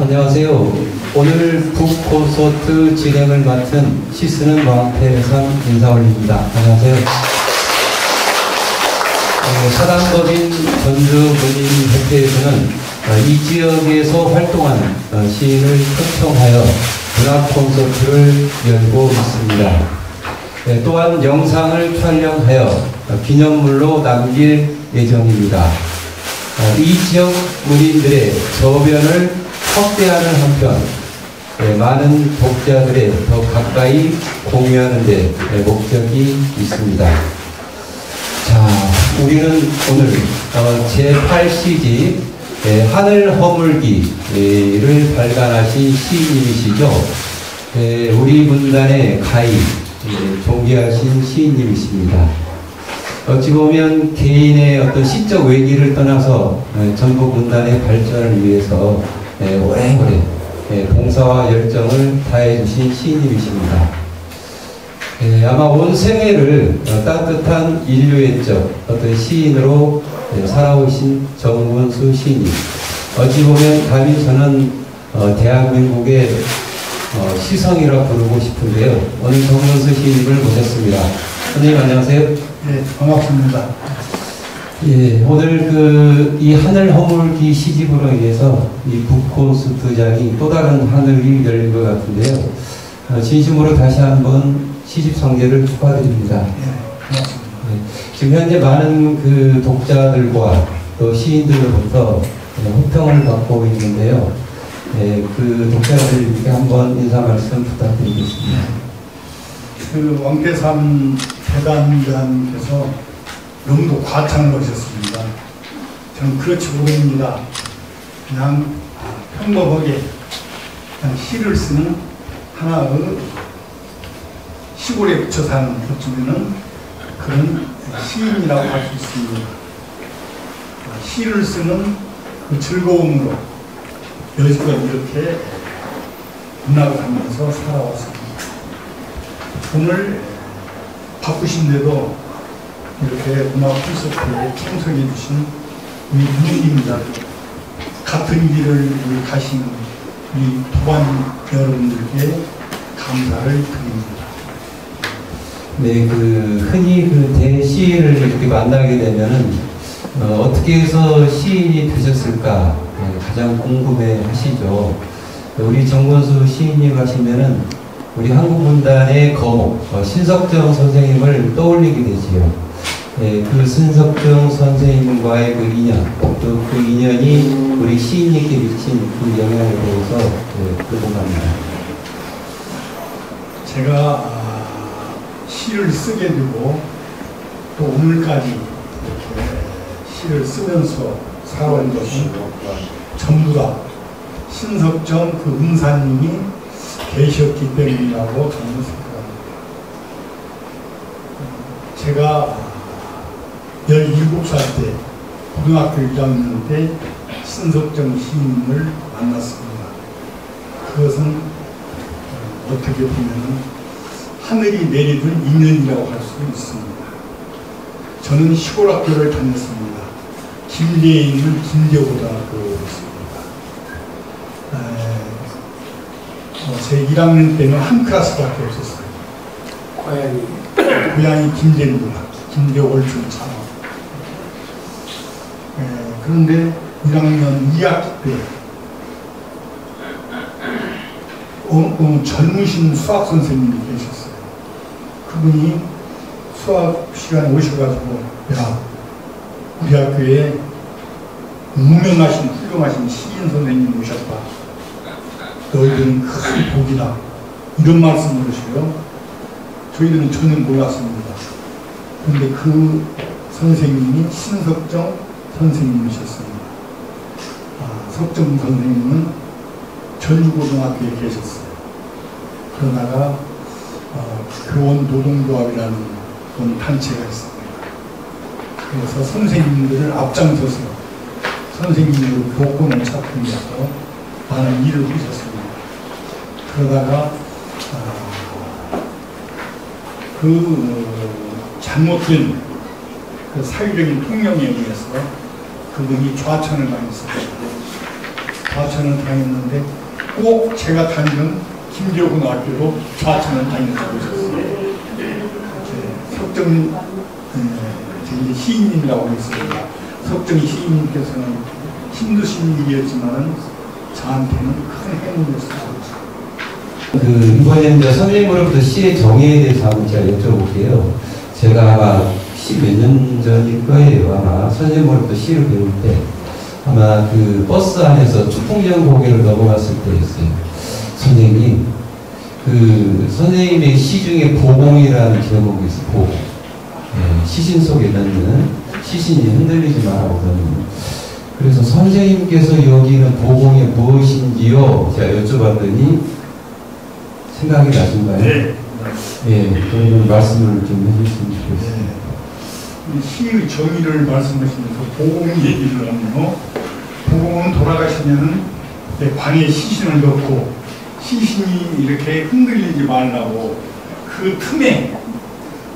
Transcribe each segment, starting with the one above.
안녕하세요. 오늘 북콘서트 진행을 맡은 시스는 왕태상 인사 올립니다. 안녕하세요. 사단법인 전주문인협회에서는 이 지역에서 활동한 시인을 초청하여 문학 콘서트를 열고 있습니다. 또한 영상을 촬영하여 기념물로 남길 예정입니다. 이 지역 문인들의 저변을 확대하는 한편 많은 독자들에 더 가까이 공유하는 데 목적이 있습니다. 자, 우리는 오늘 제8시집 하늘 허물기를 발간하신 시인님이시죠. 우리 문단의 가히 존귀하신 시인님이십니다. 어찌 보면 개인의 어떤 시적 외기를 떠나서 전국 문단의 발전을 위해서 오래오래 봉사와 열정을 다해주신 시인님이십니다. 아마 온 생애를 따뜻한 인류애적 어떤 시인으로 살아오신 정문수 시인님. 어찌 보면 감히 저는 대한민국의 시성이라 부르고 싶은데요. 오늘 정문수 시인님을 모셨습니다. 선생님 안녕하세요. 네, 반갑습니다. 예, 오늘 이 하늘 허물기 시집으로 인해서 이 북콘서트장이 또 다른 하늘이 열릴 것 같은데요. 진심으로 다시 한번 시집 성대를 축하드립니다. 네, 고맙습니다. 지금 현재 많은 독자들과 또 시인들로부터 호평을 받고 있는데요. 그 독자들에게 한번 인사 말씀 부탁드리겠습니다. 왕태산 대단장께서 너무도 과찬을 하셨습니다. 저는 그렇지 모릅니다. 그냥 평범하게 그냥 시를 쓰는 하나의 시골에 붙여 사는 어쩌면은 그런 시인이라고 할 수 있습니다. 시를 쓰는 그 즐거움으로 여지껏 이렇게 문학을 하면서 살아왔습니다. 오늘 바쁘신데도 이렇게 문화 콘서트에 참석해 주신 우리 문인입니다. 같은 길을 가시는 우리 도반 여러분들께 감사를 드립니다. 네, 흔히 대시인을 이렇게 만나게 되면은 어떻게 해서 시인이 되셨을까 가장 궁금해 하시죠. 우리 정문수 시인님 하시면은 우리 한국문단의 거목 신석정 선생님을 떠올리게 되지요. 그 신석정 선생님과의 그 인연, 또 그 인연이 우리 시인에게 미친 그 영향에 대해서 궁금합니다. 제가 시를 쓰게 되고 또 오늘까지 이렇게 시를 쓰면서 살아온 것은 전부 다 신석정 그 은사님이 계셨기 때문이라고 저는 생각합니다. 제가 17살 때 고등학교 1학년 때 신석정 시인을 만났습니다. 그것은 어떻게 보면 하늘이 내려준 인연이라고 할 수 있습니다. 저는 시골 학교를 다녔습니다. 김제에 있는 김제고등학교였습니다. 제 1학년 때는 한 클래스밖에 없었어요. 고향이 김제입니다. 김제 월춘창. 그런데 1학년 2학기 때 젊으신 수학 선생님이 계셨어요. 그분이 수학 시간에 오셔가지고 야, 우리 학교에 무명하신 훌륭하신 시인 선생님 오셨다. 너희들은 큰 복이다. 이런 말씀을 하셔요. 저희들은 전혀 몰랐습니다. 그런데 그 선생님이 신석정 선생님이셨습니다. 석정 선생님은 전주고등학교에 계셨어요. 그러다가 교원 노동조합이라는 그런 단체가 있습니다. 그래서 선생님들을 앞장서서 선생님들 교권을 찾기 위해서 많은 일을 하셨습니다. 그러다가 잘못된 그 사회적인 통념에 의해서 그분이 좌천을 당했습니다. 좌천을 당했는데 꼭 제가 다니는 김제고등학교로 좌천을 당했다고 하셨어요. 석정 시인님이라고 있습니다. 석정 시인님께서는 힘드신 일이었지만 저한테는 큰 행운이었습니다. 이번에 선생님으로부터 시의 정의에 대해서 한번 제가 여쭤볼게요. 제가 아마 몇 년 전일 거예요. 아마 선생님으로부터 시를 배울 때 아마 그 버스 안에서 축풍전 고개를 넘어갔을 때였어요. 선생님, 선생님의 시 중에 보공이라는 제목이 있어요. 보공. 시신 속에 넣는 시신이 흔들리지 말라고. 그래서 선생님께서 여기는 보공이 무엇인지요? 제가 여쭤봤더니 생각이 나신가요? 네. 그러면 말씀을 좀 해주시면 좋겠습니다. 시의 정의를 말씀하시면서 보공 얘기를 하면요. 보공은 돌아가시면은 방에 시신을 넣고 시신이 이렇게 흔들리지 말라고 그 틈에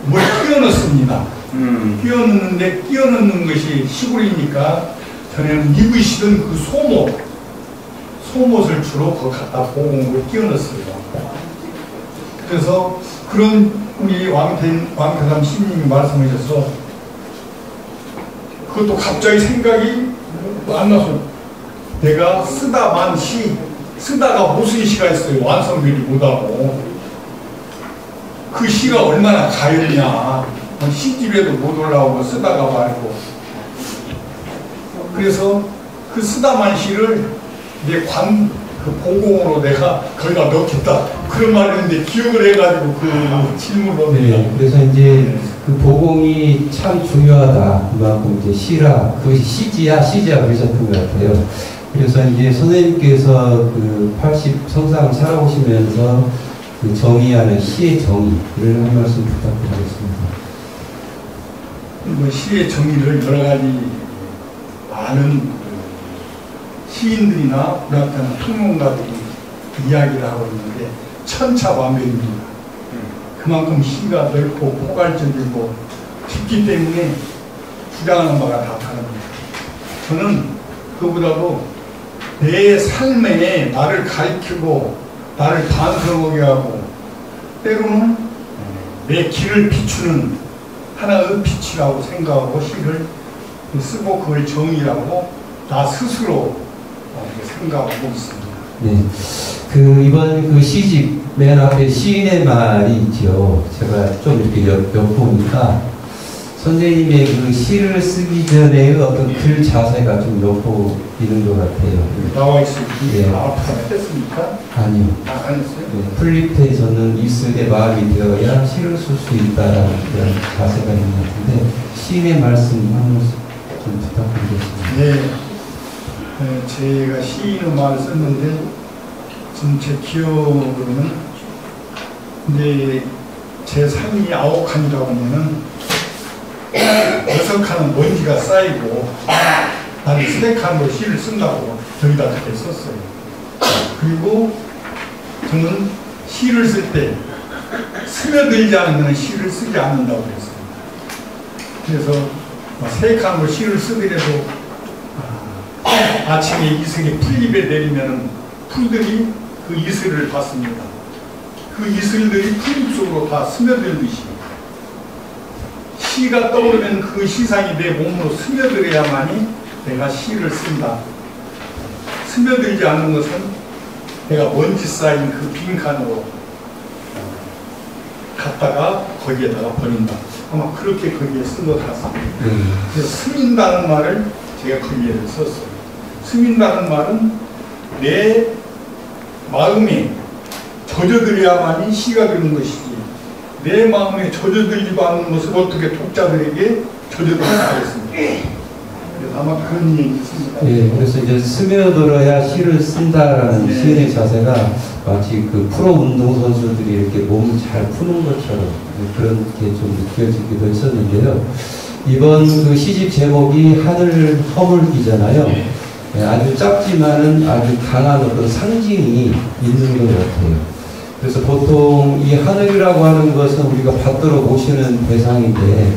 뭘 끼워 넣습니다. 끼워 넣는데 끼워 넣는 것이 시골이니까 전에는 입으시던 그 소못을 주로 그 갖다 보공으로 끼워 넣었어요. 그래서 그런 우리 왕태삼 시인님이 말씀하셔서 그것도 갑자기 생각이 안 나서 내가 쓰다만 쓰다가 무슨 시가 있어요. 완성되지 못하고 그 시가 얼마나 가였냐. 시집에도 못 올라오고 쓰다가 말고 그래서 그 쓰다만 시를 이제 그 보공으로 내가 거기다 넣겠다 그런 말이었는데 기억을 해가지고 그 질문을 합니다. 그래서 이제 그 보공이 참 중요하다. 그만큼 이제 시라 그것이 시지야 그러셨던 것 같아요. 그래서 이제 선생님께서 그 80 성상 살아오시면서 그 정의하는 시의 정의를 한 말씀 부탁드리겠습니다. 시의 정의를 여러 가지 많은 시인들이나 문학자나 통용가들이 이야기를 하고 있는데 천차만별입니다. 그만큼 시가 넓고 포괄적이고 깊기 때문에 주장하는 바가 다 다릅니다. 저는 그보다도 내 삶에 나를 가리키고 나를 반성하게 하고 때로는 내 길을 비추는 하나의 빛이라고 생각하고 시를 쓰고 그걸 정의라고 나 스스로 생각하고 있습니다. 네. 이번 시집 맨 앞에 시인의 말이 있죠. 제가 좀 이렇게 엿보니까 선생님의 그 시를 쓰기 전에 어떤 글 자세가 좀 엿보이는 것 같아요. 나와 있을 때 예. 했습니까? 아니요. 안 했어요? 플리트에서는 이슬의 마음이 되어야 시를 쓸 수 있다라는 그런 자세가 있는 것 같은데 시인의 말씀 한 번씩 좀 부탁드리겠습니다. 네. 제가 시인의 말을 썼는데 지금 제 기억으로는 이제 제 삶이 아홉칸이다 보면은 6칸은 먼지가 쌓이고 나는 3칸으로 시를 쓴다고 저기다 그렇게 썼어요. 그리고 저는 시를 쓸 때 스며들지 않으면 시를 쓰지 않는다고 그랬어요. 그래서 3칸으로 시를 쓰더라도 아침에 이슬이 풀잎에 내리면 풀들이 그 이슬을 받습니다. 그 이슬들이 풀잎 속으로 다 스며들듯이 시가 떠오르면 그 시상이 내 몸으로 스며들어야만이 내가 시를 쓴다. 스며들지 않는 것은 내가 먼지 쌓인 그 빈칸으로 갖다가 거기에다가 버린다. 아마 그렇게 거기에 쓴 것 같습니다. 그래서 스민다는 말을 제가 거기에 썼어요. 스민다는 말은 내 마음에 젖어들어야만이 시가 되는 것이지 내 마음에 젖어들지도 않는 것을 어떻게 독자들에게 젖어들게 하겠습니까? 그래서 아마 그런 얘기 있습니다. 예, 그래서 이제 스며들어야 시를 쓴다라는 시인의 자세가 마치 그 프로 운동 선수들이 이렇게 몸을 잘 푸는 것처럼 그렇게 좀 느껴지기도 했었는데요. 이번 그 시집 제목이 하늘 허물기잖아요. 네, 아주 짧지만은 아주 강한 어떤 상징이 있는 것 같아요. 그래서 보통 이 하늘이라고 하는 것은 우리가 받들어 모시는 대상인데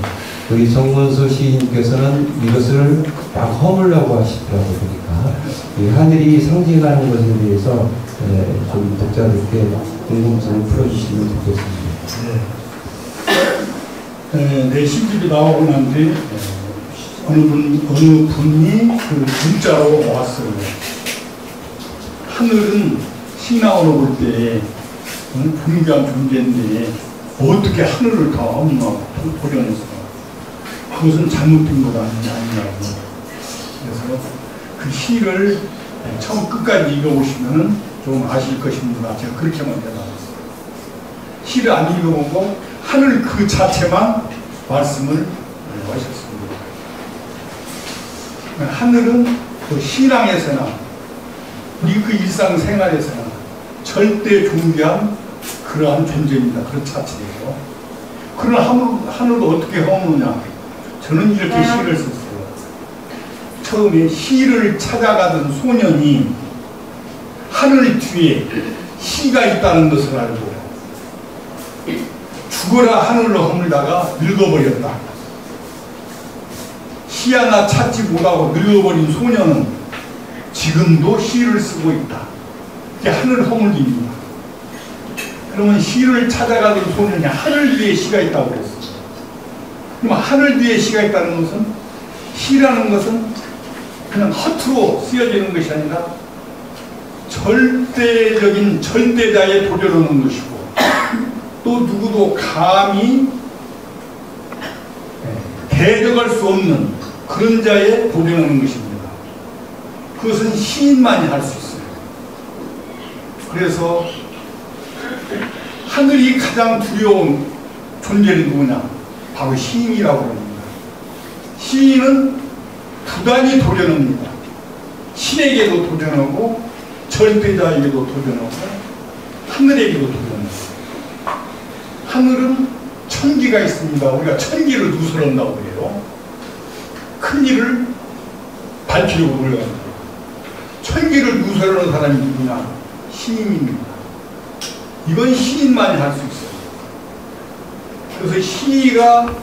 우리 정문수 시인께서는 이것을 막 허물라고 하시더라고요. 그러니까 이 하늘이 상징하는 것에 대해서 좀 독자들께 궁금증을 풀어주시면 좋겠습니다. 내 시집이 나오고 난 뒤에 어느 분이 그 문자로 왔어요. 하늘은 신앙으로 볼 때 분명한 존재인데 어떻게 하늘을 다 도려냈어? 그것은 잘못된 것 아니냐고. 그래서 그 시를 처음 끝까지 읽어보시면 좀 아실 것입니다. 제가 그렇게만 대답했어요. 시를 안 읽어보고 하늘 그 자체만 말씀을 하셨습니다. 하늘은 그 신앙에서나 우리 그 일상생활에서나 절대 존귀한 그러한 존재입니다. 그 자체예요. 그런 하늘을 어떻게 허무느냐? 저는 이렇게 시를 썼어요. 처음에 시를 찾아가던 소년이 하늘 뒤에 시가 있다는 것을 알고 죽어라 하늘로 허물다가 늙어버렸다. 시 하나 찾지 못하고 늙어버린 소년은 지금도 시를 쓰고 있다. 이게 하늘 허물기입니다. 그러면 시를 찾아가던 소년이 하늘 뒤에 시가 있다고 그랬어요. 그럼 하늘 뒤에 시가 있다는 것은 시라는 것은 그냥 허투루 쓰여지는 것이 아니라 절대적인 절대자에 도려놓는 것이고 또 누구도 감히 대적할 수 없는 그런 자에 도전하는 것입니다. 그것은 시인만이 할 수 있어요. 그래서 하늘이 가장 두려운 존재는 누구냐? 바로 시인이라고 합니다. 시인은 부단히 도전합니다. 신에게도 도전하고 절대자에게도 도전하고 하늘에게도 도전합니다. 하늘은 천기가 있습니다. 우리가 천기를 누설한다고 해요. 큰 일을 밝히려고 노력합니다. 천기를 누설하는 사람이 누구냐? 시인입니다. 이건 시인만이 할 수 있어요. 그래서 시가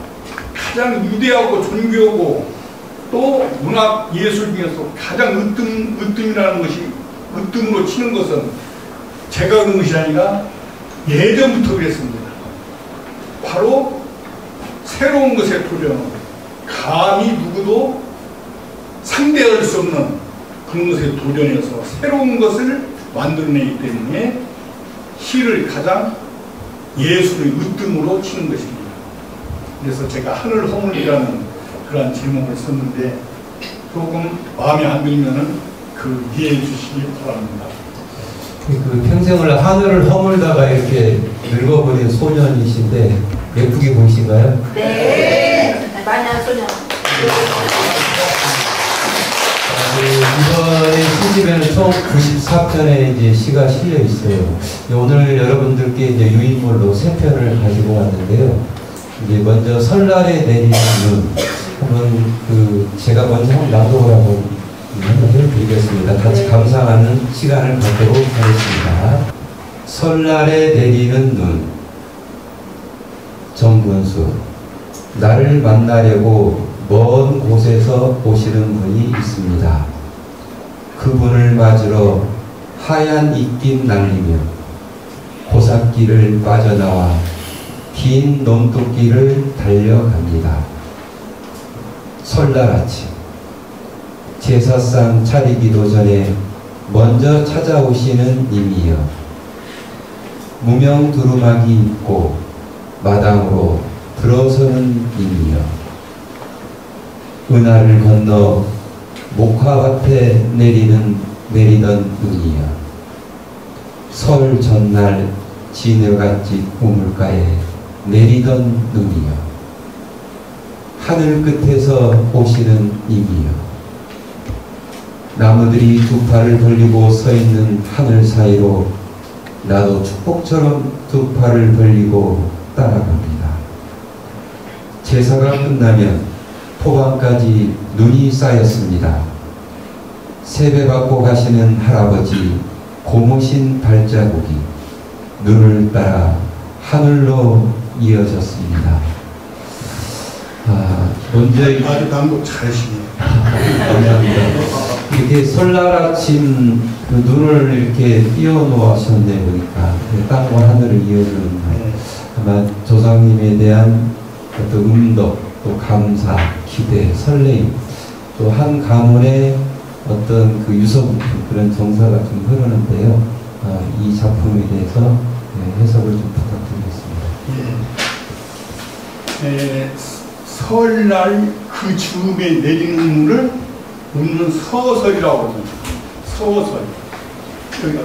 가장 위대하고 존귀하고 또 문학 예술 중에서 가장 으뜸이라는 것이 으뜸으로 치는 것은 제가 그런 것이 아니라 예전부터 그랬습니다. 바로 새로운 것에 도전하고 감히 누구도 상대할 수 없는 그런 것에 도전해서 새로운 것을 만들어내기 때문에 시를 가장 예술의 으뜸으로 치는 것입니다. 그래서 제가 하늘 허물이라는 그런 제목을 썼는데 조금 마음에 안 들면은 그 이해해 주시기 바랍니다. 그 평생을 하늘을 허물다가 이렇게 늙어버린 소년이신데 예쁘게 보이신가요? 네. 마냥 소년. 이번에 시집에는 총 94편의 이제 시가 실려 있어요. 오늘 여러분들께 이제 유인물로 3편을 가지고 왔는데요. 이제 먼저 설날에 내리는 눈 한번 제가 먼저 한번 낭독을 한번 해드리겠습니다. 같이 감상하는 시간을 갖도록 하겠습니다. 설날에 내리는 눈. 정문수. 나를 만나려고 먼 곳에서 오시는 분이 있습니다. 그분을 맞으러 하얀 입김 날리며 고삿길을 빠져나와 긴 논뚝길을 달려갑니다. 설날 아침 제사상 차리기도 전에 먼저 찾아오시는 님이여 무명 두루마기 입고 마당으로 들어서는 님이여 은하를 건너 목화밭에 내리던 눈이여 설 전날 지느갓집 우물가에 내리던 눈이여 하늘 끝에서 오시는 님이여 나무들이 두 팔을 돌리고 서 있는 하늘 사이로 나도 축복처럼 두 팔을 벌리고 따라갑니다. 제사가 끝나면 토방까지 눈이 쌓였습니다. 세배 받고 가시는 할아버지 고무신 발자국이 눈을 따라 하늘로 이어졌습니다. 먼저 아주 낭독 잘하시네요. 감사합니다. 이렇게 설날 아침 그 눈을 이렇게 띄워놓으셨네 보니까 땅과 하늘을 이어주는 아마 조상님에 대한 어떤 음덕, 또 감사, 기대, 설레임, 또 한 가문의 어떤 그 유서 그런 정서가 좀 흐르는데요. 이 작품에 대해서 해석을 좀 부탁드리겠습니다. 설날 그 즈음에 내리는 눈을 우리는 서설이라고 합니다. 서설. 여기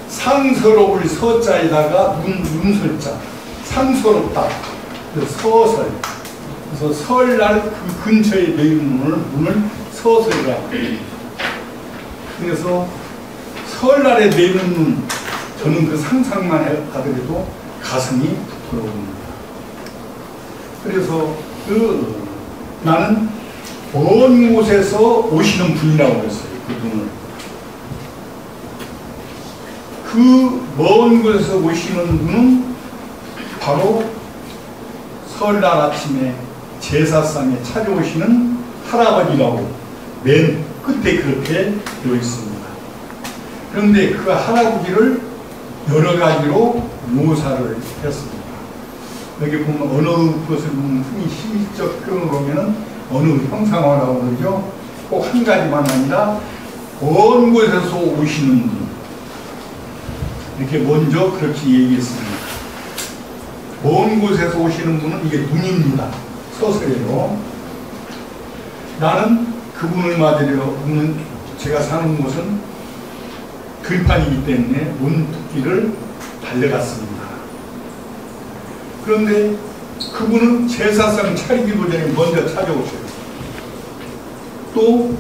상서로울 서자에다가 눈설자. 상서롭다. 서설. 그래서 설날 그 근처에 내리는 눈을 서설이라고 합니다. 그래서 설날에 내리는 눈, 저는 그 상상만 하더라도 가슴이 부풀어옵니다. 그래서 나는 먼 곳에서 오시는 분이라고 했어요. 그분을. 그 먼 곳에서 오시는 분은 바로 설날 아침에 제사상에 찾아오시는 할아버지라고 맨 끝에 그렇게 되어 있습니다. 그런데 그 할아버지를 여러 가지로 묘사를 했습니다. 여기 보면 어느 것을 보면 흔히 시적 표현을 보면 어느 형상화라고 그러죠. 꼭 한 가지만 아니라 먼 곳에서 오시는 분. 이렇게 먼저 그렇게 얘기했습니다. 먼 곳에서 오시는 분은 이게 눈입니다. 서술이에요. 나는 그분을 맞으려 제가 사는 곳은 들판이기 때문에 문득길을 달려갔습니다. 그런데 그분은 제사상 차리기도 전에 먼저 찾아오셔요. 또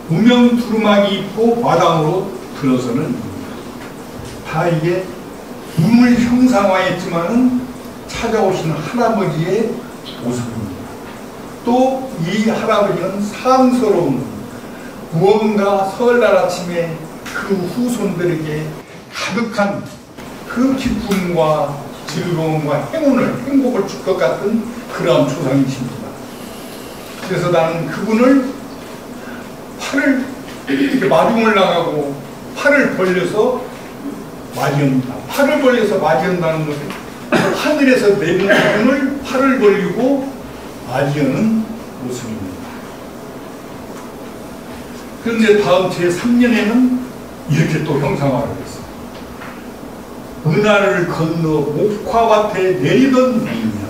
무명 두루마기 입고 마당으로 들어서는 다 이게 눈을 형상화했지만은 찾아오시는 할아버지의 모습입니다. 또 이 할아버지는 상스러운 무언가 설날 아침에 그 후손들에게 가득한 그 기쁨과 즐거움과 행복을 줄 것 같은 그러한 조상이십니다. 그래서 나는 그분을 팔을 이렇게 마중을 나가고 팔을 벌려서 맞이합니다. 팔을 벌려서 맞이한다는 것은 하늘에서 내리는 그분을 팔을 벌리고 맞이하는 모습입니다. 그런데 다음 제3년에는 이렇게 또 형상화를 했어요. 은하를 건너 목화밭에 내리던 눈이야.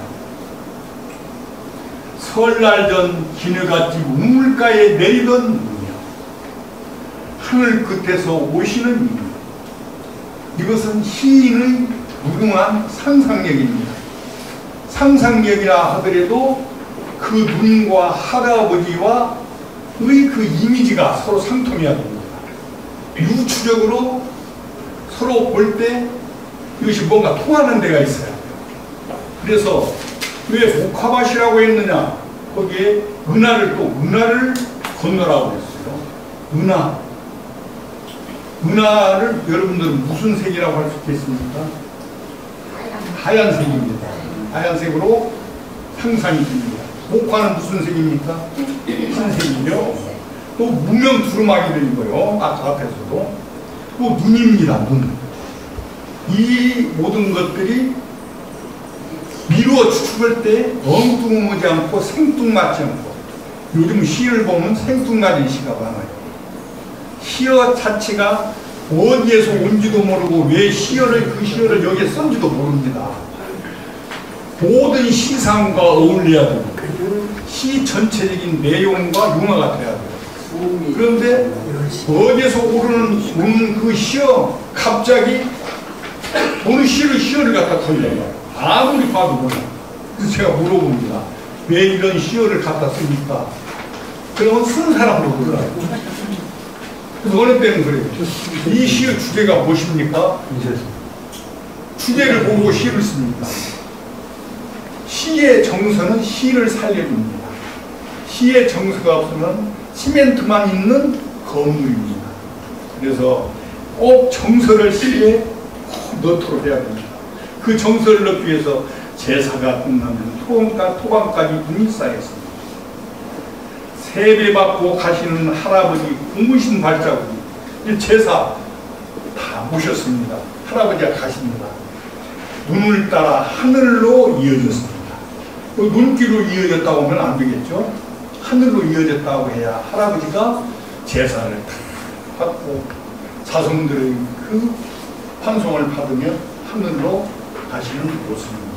설날 전 기내갓집 우물가에 내리던 눈이야. 하늘 끝에서 오시는 눈이야. 이것은 시인의 무궁한 상상력입니다. 상상력이라 하더라도 그 눈과 할아버지와의 그 이미지가 서로 상통해야 됩니다. 유추적으로 서로 볼 때 이것이 뭔가 통하는 데가 있어요. 그래서 왜 목화밭이라고 했느냐? 거기에 은하를 건너라고 했어요. 은하를 여러분들은 무슨 색이라고 할 수 있겠습니까? 하얀색입니다. 하얀색으로 상상이 됩니다. 목화는 무슨 색입니까? 흰색이죠. 또 무명 두루마기를 입어요. 앞에서도. 또 눈입니다. 눈. 이 모든 것들이 미루어 추측할 때 엉뚱하지 않고 생뚱맞지 않고, 요즘 시를 보면 생뚱맞은 시가 많아요. 시어 자체가 어디에서 온지도 모르고 왜 그 시어를 여기에 썼는지도 모릅니다. 모든 시상과 어울려야 됩니다. 시 전체적인 내용과 융화가 돼야 돼요. 그런데 어디에서 오는 그 시어 갑자기 어느 시어를 갖다 걸려요. 아무리 봐도 몰라. 그래서 제가 물어봅니다. 왜 이런 시어를 갖다 씁니까? 그러면 쓰는 사람으로 몰라요. 그래서 어느 때는 그래요. 이 시의 주제가 무엇입니까? 주제를 보고 시를 씁니다. 시의 정서는 시를 살려줍니다. 시의 정서가 없으면 시멘트만 있는 건물입니다. 그래서 꼭 정서를 시에 넣도록 해야 됩니다. 그 정서를 넣기 위해서 제사가 끝나면 토방까지 눈이 쌓였습니다. 세배받고 가시는 할아버지 공무신 발자국이 제사 다 모셨습니다. 할아버지가 가십니다. 눈을 따라 하늘로 이어졌습니다. 눈길로 이어졌다고 하면 안 되겠죠. 하늘로 이어졌다고 해야 할아버지가 제사를 받고 자손들의 그 환송을 받으며 하늘로 가시는 모습입니다.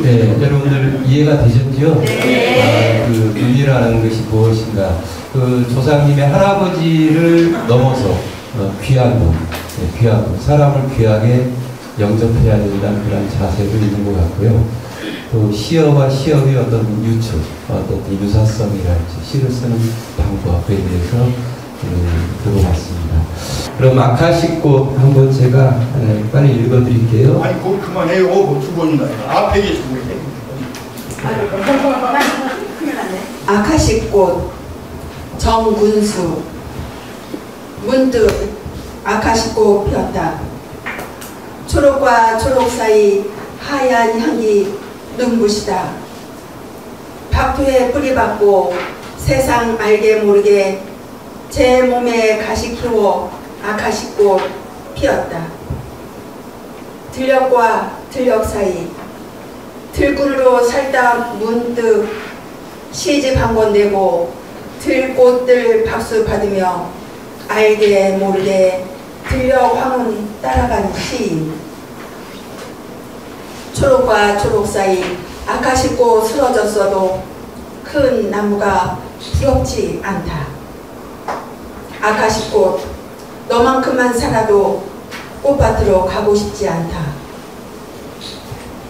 네, 여러분들 이해가 되셨죠? 네. 그 눈이라는 것이 무엇인가? 그 조상님의 할아버지를 넘어서 귀한 분, 귀한 분, 사람을 귀하게 영접해야 된다는 그런 자세도 있는 것 같고요. 또 시어와 시업의 어떤 유출, 어떤 유사성이랄지 시를 쓰는 방법에 대해서 들어봤습니다. 그럼 아카시꽃 한번 제가 빨리 읽어드릴게요. 아니 그거 그만해요. 두 번이나 앞에 계신 분이 아카시꽃 정군수. 문득 아카시꽃 피었다. 초록과 초록 사이 하얀 향기 눈부시다. 박토에 뿌리 박고 세상 알게 모르게 제 몸에 가시 키워 아카시꽃 피었다. 들녘과 들녘 사이 들꾼으로 살다 문득 시집 한 권 내고 들꽃들 박수 받으며 알게 모르게 들녘 황혼 따라간 시인. 초록과 초록 사이 아카시꽃 쓰러졌어도 큰 나무가 부럽지 않다. 아카시꽃 너만큼만 살아도 꽃밭으로 가고 싶지 않다.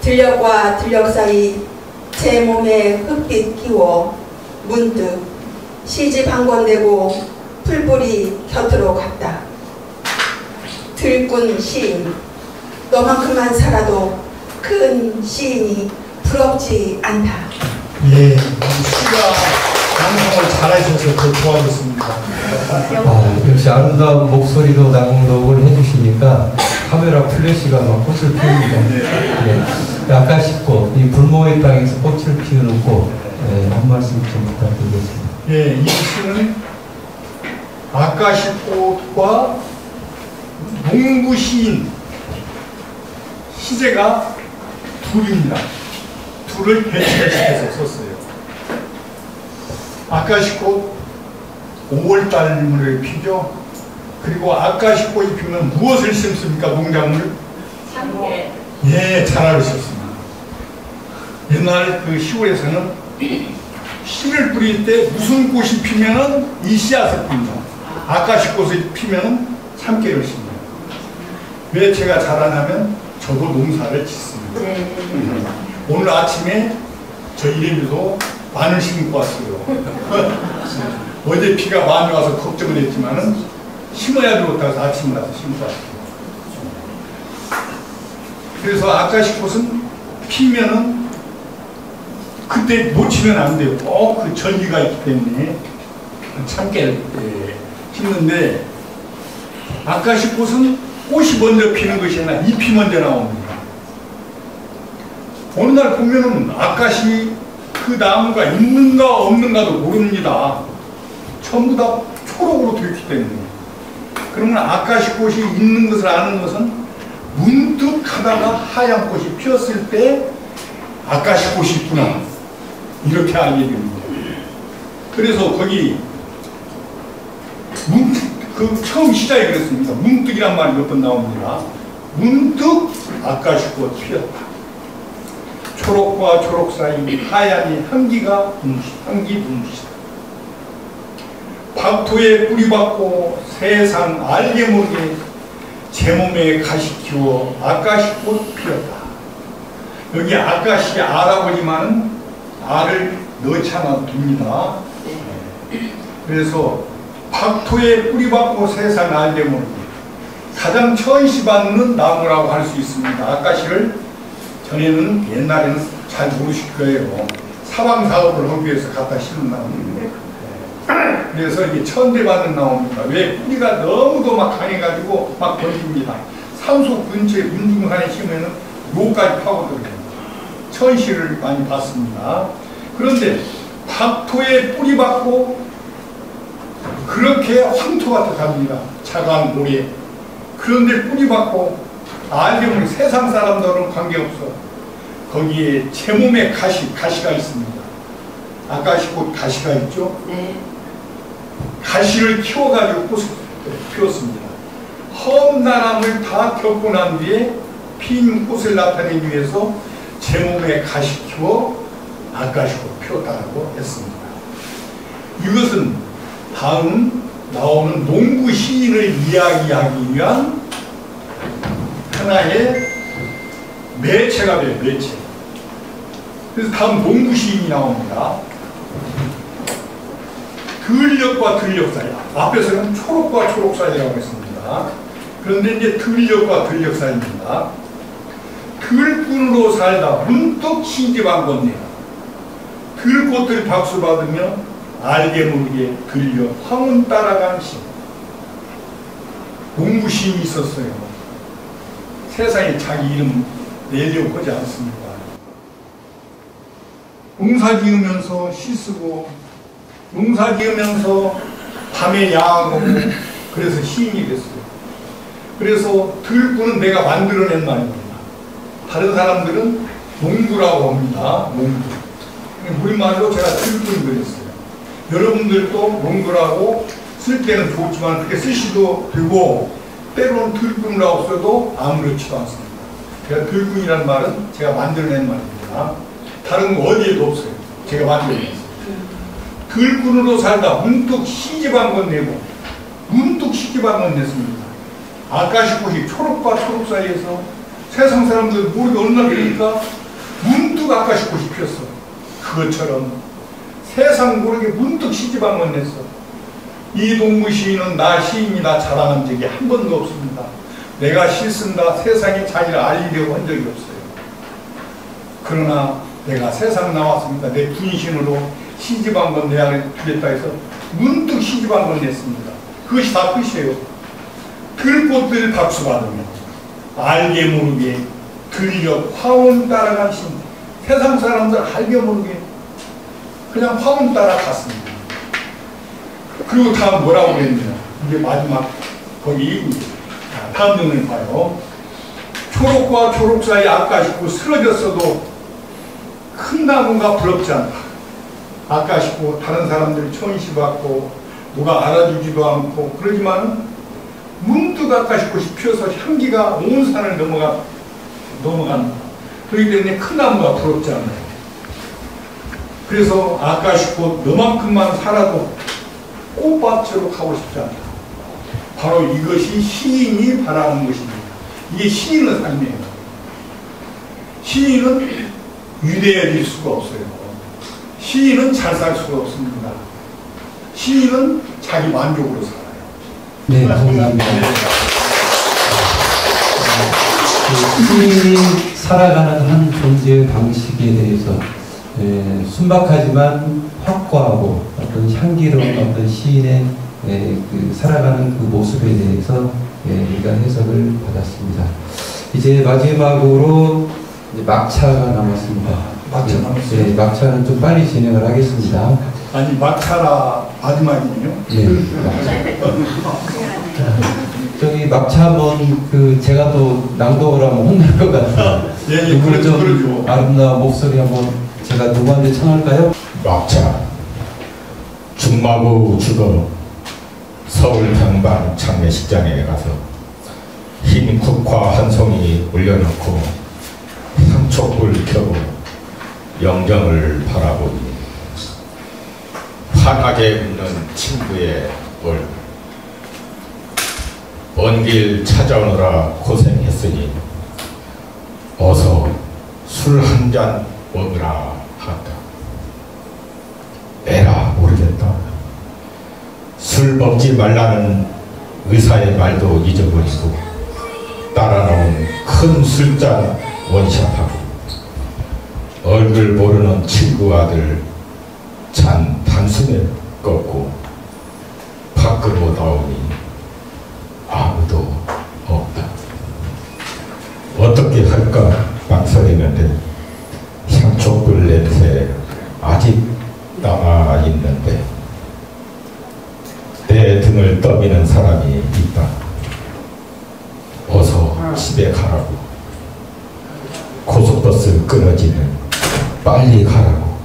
들녘과 들녘 사이 제 몸에 흙빛 끼워 문득 시집 한 권 내고 풀뿌리 곁으로 갔다. 들꾼 시인 너만큼만 살아도 큰 시인이 부럽지 않다. 예, 시가 방송을 잘하셔서 더 좋아졌습니다. 역시 아름다운 목소리로 낭독을 해주시니까 카메라 플래시가 막 꽃을 피웁니다. 네. 아카시꽃, 이 불모의 땅에서 꽃을 피우는 꽃, 한 말씀 좀 부탁드리겠습니다. 예, 이 시는 아카시꽃과 농부 시인 시제가 둘입니다. 둘을 배치시켜서 썼어요. 아카시꽃 5월달에 피죠. 그리고 아카시꽃이 피면 무엇을 심습니까? 농작물? 참깨. 예, 잘 알으셨습니다. 옛날 그 시골에서는 씨를 뿌릴 때 무슨 꽃이 피면은 이 씨앗을 핍니다. 아카시꽃이 피면은 참깨를 심니다. 왜 제가 잘 아냐면 저도 농사를 짓습니다. 오늘 아침에 저 이름도 마늘 심고 왔어요. 어제 비가 많이 와서 걱정을 했지만은 심어야 될 것 같아서 아침에 나서 심고 왔어요. 그래서 아카시꽃은 피면은 그때 놓치면 안 돼요. 꼭 그 전기가 있기 때문에 참깨를 심는데 아카시꽃은 꽃이 먼저 피는 것이 아니라 잎이 먼저 나옵니다. 어느 날 보면은 아카시 그 나무가 있는가 없는가도 모릅니다. 전부 다 초록으로 되어 있기 때문에. 그러면 아카시꽃이 있는 것을 아는 것은 문득 하다가 하얀 꽃이 피었을 때 아카시꽃이 있구나 이렇게 알게 됩니다. 그래서 거기 그 처음 시작이 그랬습니다. 문득이란 말이 몇 번 나옵니다. 문득 아카시꽃 피었다. 초록과 초록 사이 하얀이 향기가 향기 눈부시다. 박토에 뿌리 박고 세상 알게 모르게 제 몸에 가시 키워 아카시꽃 피었다. 여기 아카시 알하고 지만은 알을 넣지 않아도 됩니다. 그래서 박토에 뿌리 박고 세상 알게 모르게 가장 천시받는 나무라고 할 수 있습니다. 아까시를 전에는 옛날에는 잘 모르실 거예요. 사방 사업을 하기 위해서 갖다 심은 나무인데, 그래서 이게 천대받는 나무입니다. 왜? 뿌리가 너무도 막 강해가지고 막 번집니다. 산소 근처에 문중산에 심으면 요까지 파고들어요. 천시를 많이 받습니다. 그런데 박토에 뿌리 받고 그렇게 황토 같아 갑니다. 차가운 모래. 그런데 뿌리 받고 알게 모르게 세상 사람들은 관계없어. 거기에 제 몸에 가시가 있습니다. 아까시꽃 가시가 있죠? 네. 가시를 키워가지고 꽃을 피웠습니다. 험난함을 다 겪고 난 뒤에 핀 꽃을 나타내기 위해서 제 몸에 가시 키워 아까시꽃 피웠다고 했습니다. 이것은 다음 나오는 농부 시인을 이야기하기 위한 하나의 매체가 돼요. 매체. 그래서 다음 농부 시인이 나옵니다. 들녘과 들녘 사이. 앞에서는 초록과 초록 사이라고 했습니다. 그런데 이제 들녘과 들녘 사이입니다. 들꾼으로 살다 문득 시집한 건네요. 들꽃들 박수 받으며 알게 모르게 들녘 황혼 따라간 시. 농부 시인이 있었어요. 세상에 자기 이름 내려고 하지 않습니다. 농사 지으면서 시 쓰고 농사 지으면서 밤에 야하고 그래서 시인이 됐어요. 그래서 들꾼은 내가 만들어낸 말입니다. 다른 사람들은 농부라고 합니다. 농부. 우리말로 제가 들꾼 그랬어요. 여러분들도 농부라고 쓸 때는 좋지만 그렇게 쓰시도 되고 때로는 들꾼이라고 써도 아무렇지도 않습니다. 제가 들꾼이라는 말은 제가 만들어낸 말입니다. 다른 거 어디에도 없어요. 제가 만들어냈어요. 들꾼으로 살다 문득 시집한 건 내고 문득 시집한 건 냈습니다. 아까시꽃이 초록과 초록 사이에서 세상 사람들 모르게 어느 날 되니까 문득 아까시꽃이 피었어. 그것처럼 세상 모르게 문득 시집한 건 냈어. 이 농부 시인은 나 시인이다 자랑한 적이 한 번도 없습니다. 내가 시 쓴다 세상에 자기를 알리려고 한 적이 없어요. 그러나 내가 세상 나왔습니다. 내 분신으로 시집한 건 내야 되겠다 해서 문득 시집한 건 냈습니다. 그것이 다 끝이에요. 들꽃들 박수 받으며 알게 모르게 들녘 황혼 따라간 신. 세상 사람들 알게 모르게 그냥 황혼 따라갔습니다. 그리고 다음 뭐라고 그랬느냐. 이제 마지막 거기 다음 장면을 봐요. 초록과 초록 사이 아까시고 쓰러졌어도 큰 나무가 부럽지 않다. 아까시고 다른 사람들이 천시받고 누가 알아주지도 않고 그러지만 문득 아까시꽃이 피어서 향기가 온 산을 넘어간다. 그렇기 때문에 큰 나무가 부럽지 않아요. 그래서 아까시꽃 너만큼만 살아도 꽃밭으로 가고 싶지 않다. 바로 이것이 시인이 바라는 것입니다. 이게 시인의 삶이에요. 시인은 위대해질 수가 없어요. 시인은 잘 살 수가 없습니다. 시인은 자기 만족으로 살아요. 네, 감사합니다. 시인이 살아가는 한 존재의 방식에 대해서 순박하지만 확고하고 어떤 향기로운 어떤 시인의 그 살아가는 그 모습에 대해서 우리가 해석을 받았습니다. 이제 마지막으로 이제 막차가 남았습니다. 막차 남았어요? 네, 막차는 좀 빨리 진행을 하겠습니다. 아니 막차라 마지막이군요. 네. 저기 막차 한번 그 제가 또 낭독을 하면 혼날 것 같아요. 예, 누구 좀 그러죠. 아름다운 목소리 한번 제가 누구한테 청할까요? 막차 중마고 죽어 서울 당방 장례식장에 가서 흰 국화 한 송이 올려놓고 삼촉불 켜고 영정을 바라보니 환하게 웃는 친구의 얼굴. 먼 길 찾아오느라 고생했으니 어서 술 한 잔 먹으라 한다. 에라 모르겠다. 술 먹지 말라는 의사의 말도 잊어버리고 따라놓은 큰 술잔 원샷하고 얼굴 모르는 친구 아들 잔 단숨에 꺾고 밖으로 나오니 아무도 없다. 어떻게 할까 망설이는데 향초불 냄새 아직 남아있는데 내 등을 떠미는 사람이 있다. 어서 집에 가라고. 고속버스 끊어지면 빨리 가라고.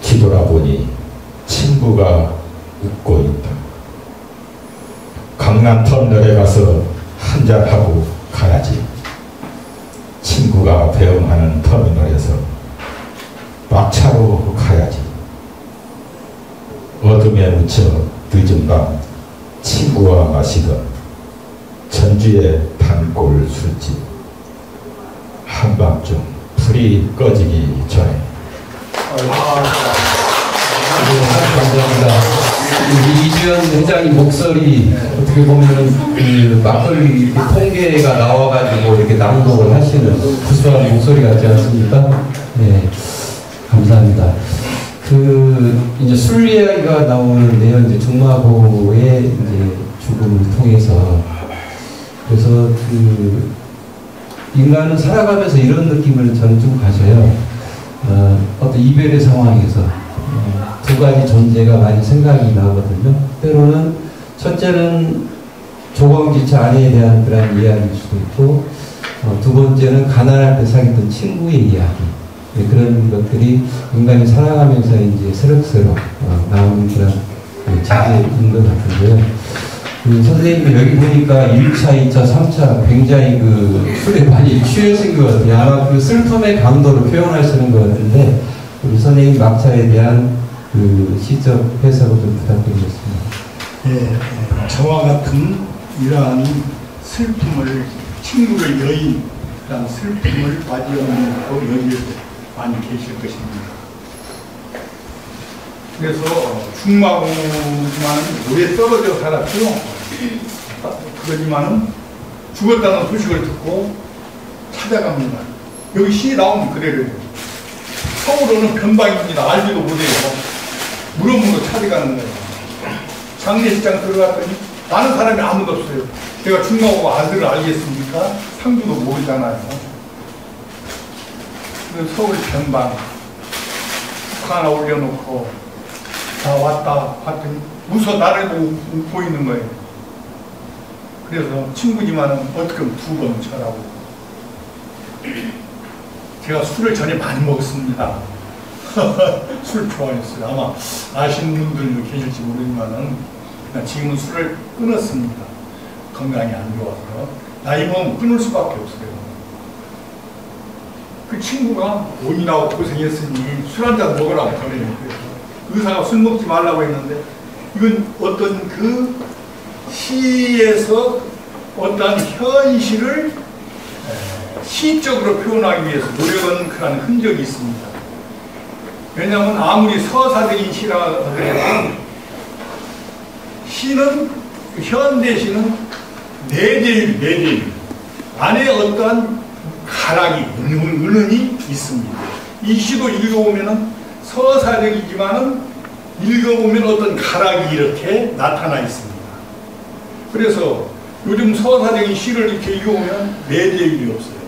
뒤돌아보니 친구가 웃고 있다. 강남터미널에 가서 한잔하고 가야지. 친구가 배웅하는 터미널에서 막차로 가야지. 어둠에 묻혀 늦은 밤 친구와 마시던 전주의 단골 술집. 한밤중 불이 꺼지기 전에. 감사합니다. 이주연 회장님 목소리 어떻게 보면은 그 막걸리 통계가 나와가지고 이렇게 낭독을 하시는 구수한 목소리 같지 않습니까? 네, 감사합니다. 이제 술 이야기가 나오는데요. 이제 중마고의 이제 죽음을 통해서 그래서 인간은 살아가면서 이런 느낌을 저는 좀 가져요. 어떤 이별의 상황에서 두 가지 존재가 많이 생각이 나거든요. 때로는 첫째는 조광지처 아내에 대한 그런 이야기일 수도 있고, 두 번째는 가난할 때 사귀던 친구의 이야기. 네, 그런 것들이 인간이 살아가면서 이제 새록새록 나오는 그런 주제인 것 같은데요. 선생님이 여기 보니까 1차, 2차, 3차 굉장히 술에 많이 취하신 것 같아요. 아마 그 슬픔의 강도를 표현하시는 것 같은데, 우리 선생님 막차에 대한 시적 해석을 좀 부탁드리겠습니다. 예, 저와 같은 이러한 슬픔을, 친구를 여인, 그런 슬픔을 맞이하는 여인들 많이 계실 것입니다. 그래서 중마고만 오래 떨어져 살았고요. 그러지만은 죽었다는 소식을 듣고 찾아갑니다. 여기 시에 나오면 그래요. 서울로는 변방입니다. 알지도 못해요. 물어물어 찾아가는 거예요. 장례식장 들어갔더니 아는 사람이 아무도 없어요. 제가 중마고 아들을 알겠습니까? 상주도 모르잖아요. 그래서 서울 변방 축하 하나 올려놓고 다 왔다 봤더니 웃어 나를 웃고 있는 거예요. 그래서 친구지만은 어떻게 하면 두 번 쳐라고. 제가 술을 전에 많이 먹었습니다. 술 좋아했어요. 아마 아시는 분들도 계실지 모르지만은 지금은 술을 끊었습니다. 건강이 안 좋아서. 나이 먹으면 끊을 수밖에 없어요. 그 친구가 고민하고 고생했으니 술 한잔 먹으라고 전해요. 의사가 술 먹지 말라고 했는데 이건 어떤 시에서 어떤 현실을 시적으로 표현하기 위해서 노력하는 그런 흔적이 있습니다. 왜냐하면 아무리 서사적인 시라 하더라도 시는, 현대시는 내재율 안에 어떠한 가락이, 은은이 있습니다. 이 시도 읽어보면 서사적이지만은 읽어보면 어떤 가락이 이렇게 나타나 있습니다. 그래서 요즘 서사적인 시를 이렇게 읽어보면 내재율이 없어요.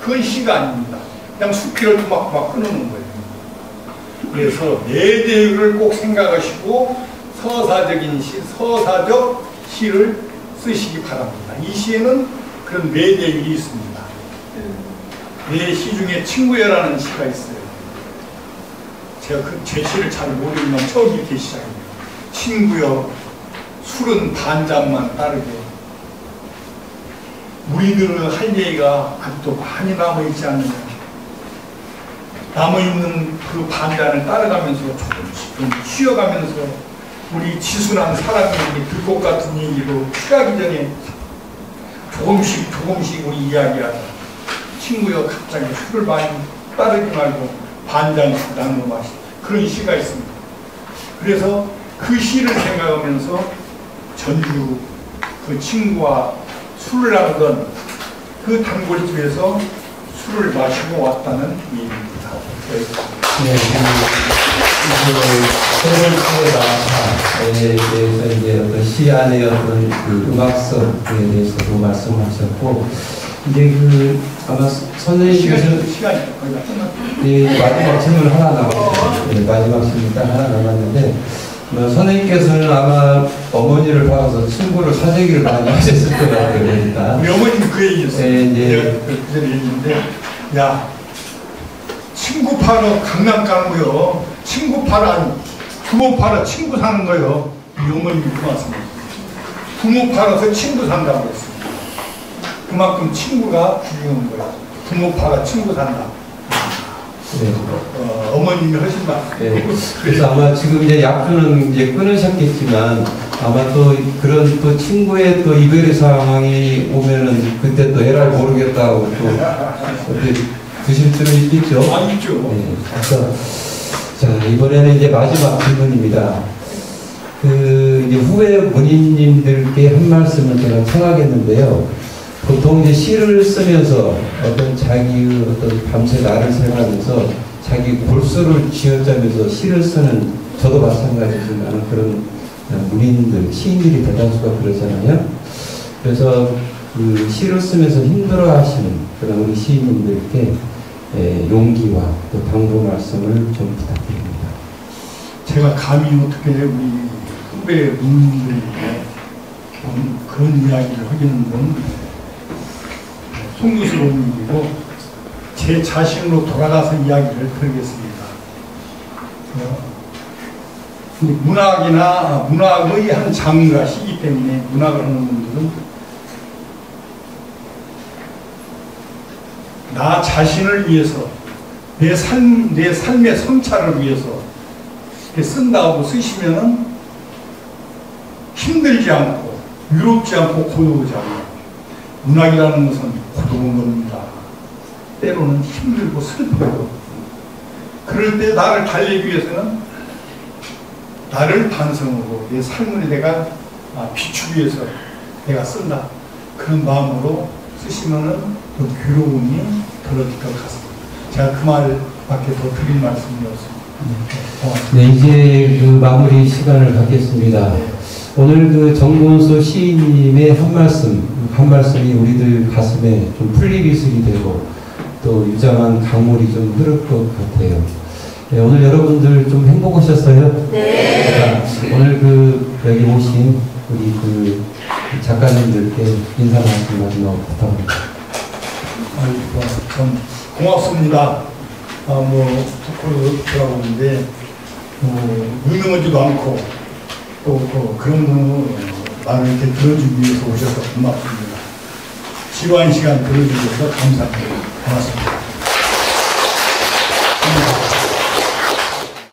그건 시가 아닙니다. 그냥 수필을 막 끊어놓은 거예요. 그래서 내재율을 꼭 생각하시고 서사적인 시, 서사적 시를 쓰시기 바랍니다. 이 시에는 그런 내재율이 있습니다. 내 시 중에 친구여라는 시가 있어요. 제가 제 시를 잘 모르지만 처음 이렇게 시작합니다. 친구여, 술은 반잔만 따르게. 우리들은 할 얘기가 아직도 많이 남아있지 않느냐. 남아있는 그 반잔을 따라가면서 조금씩 좀 쉬어가면서 우리 지순한 사람이 들것 같은 얘기로 취하기 전에 조금씩 우리 이야기하자. 친구여, 갑자기 술을 많이 따르지 말고 반잔씩 나눠 마시자. 그런 시가 있습니다. 그래서 그 시를 생각하면서 전주 그 친구와 술을 하던 그 단골집에서 술을 마시고 왔다는 얘기입니다. 네, 세월에 대해서 이제 어떤 시 안의 어떤 그 음악성에 대해서도 말씀하셨고, 이제 그 아마 선생님께서 시간이 거의 다 끝났죠. 예, 마지막 질문 하나 남았어요. 예, 마지막 질문 딱 하나 남았는데, 선생님께서는 아마 어머니를 봐서 친구를 사재기를 많이 하셨을 것 같아요. 그러니까. 우리 어머니는 그 얘기였어요. 네, 이제 내가 그 전에 얘기했는데, 야, 친구 팔아 강남 가는 거요. 친구 팔아, 부모 팔아 친구 사는 거요. 우리 어머님이 그 말씀이에요. 부모 팔아서 친구 산다고 했습니다. 그만큼 친구가 중요한 거예요. 부모 팔아 친구 산다. 네. 어머님이 하신 말. 네. 그래서 아마 지금 이제 약주는 이제 끊으셨겠지만 아마 또 그런 또 친구의 또 이별의 상황이 오면은 그때 또 에라를 모르겠다고 또 어떻게 드실 수는 있겠죠. 아, 있죠. 네. 그래서 자 이번에는 이제 마지막 질문입니다. 그 이제 후배 문인님들께 한 말씀을 제가 청하겠는데요. 보통 이제 시를 쓰면서 어떤 자기의 어떤 밤새 날을 새가면서 자기 골수를 쥐어짜면서 시를 쓰는 저도 마찬가지지만 그런 문인들, 시인들이 대다수가 그러잖아요. 그래서 그 시를 쓰면서 힘들어하시는 그런 우리 시인님들께 용기와 또 당부 말씀을 좀 부탁드립니다. 제가 감히 어떻게 우리 후배 문인들에게 그런 이야기를 하기는 건 송구스러운 일이고 제 자신으로 돌아가서 이야기를 드리겠습니다. 문학의 한 장르가 시기 때문에 문학을 하는 분들은 나 자신을 위해서 내 삶의 성찰을 위해서 이렇게 쓴다고 쓰시면은 힘들지 않고 유롭지 않고 고요하지 않고 문학이라는 것은 고독한 겁니다. 때로는 힘들고 슬퍼요. 그럴 때 나를 달래기 위해서는 나를 반성으로 내 삶을 내가 비추기 위해서 내가 쓴다. 그런 마음으로 쓰시면은 그 괴로움이 덜어질 것 같습니다. 제가 그 말밖에 더 드릴 말씀이 없습니다. 네, 이제 그 마무리 시간을 갖겠습니다. 오늘 그 정본수 시인님의 한 말씀이 우리들 가슴에 좀 풀리기술이 되고 또 유장한 강물이 좀 흐를 것 같아요. 네, 오늘 여러분들 좀 행복하셨어요? 네. 오늘 그 여기 오신 우리 그 작가님들께 인사 말씀 마지막 부탁합니다. 아이고, 참 고맙습니다. 부끄러워 들어오는데 유명하지도 않고 또 그런 말을 이렇게 들어주기 위해서 오셔서 고맙습니다. 지루한 시간 들어주셔서 감사합니다. 고맙습니다.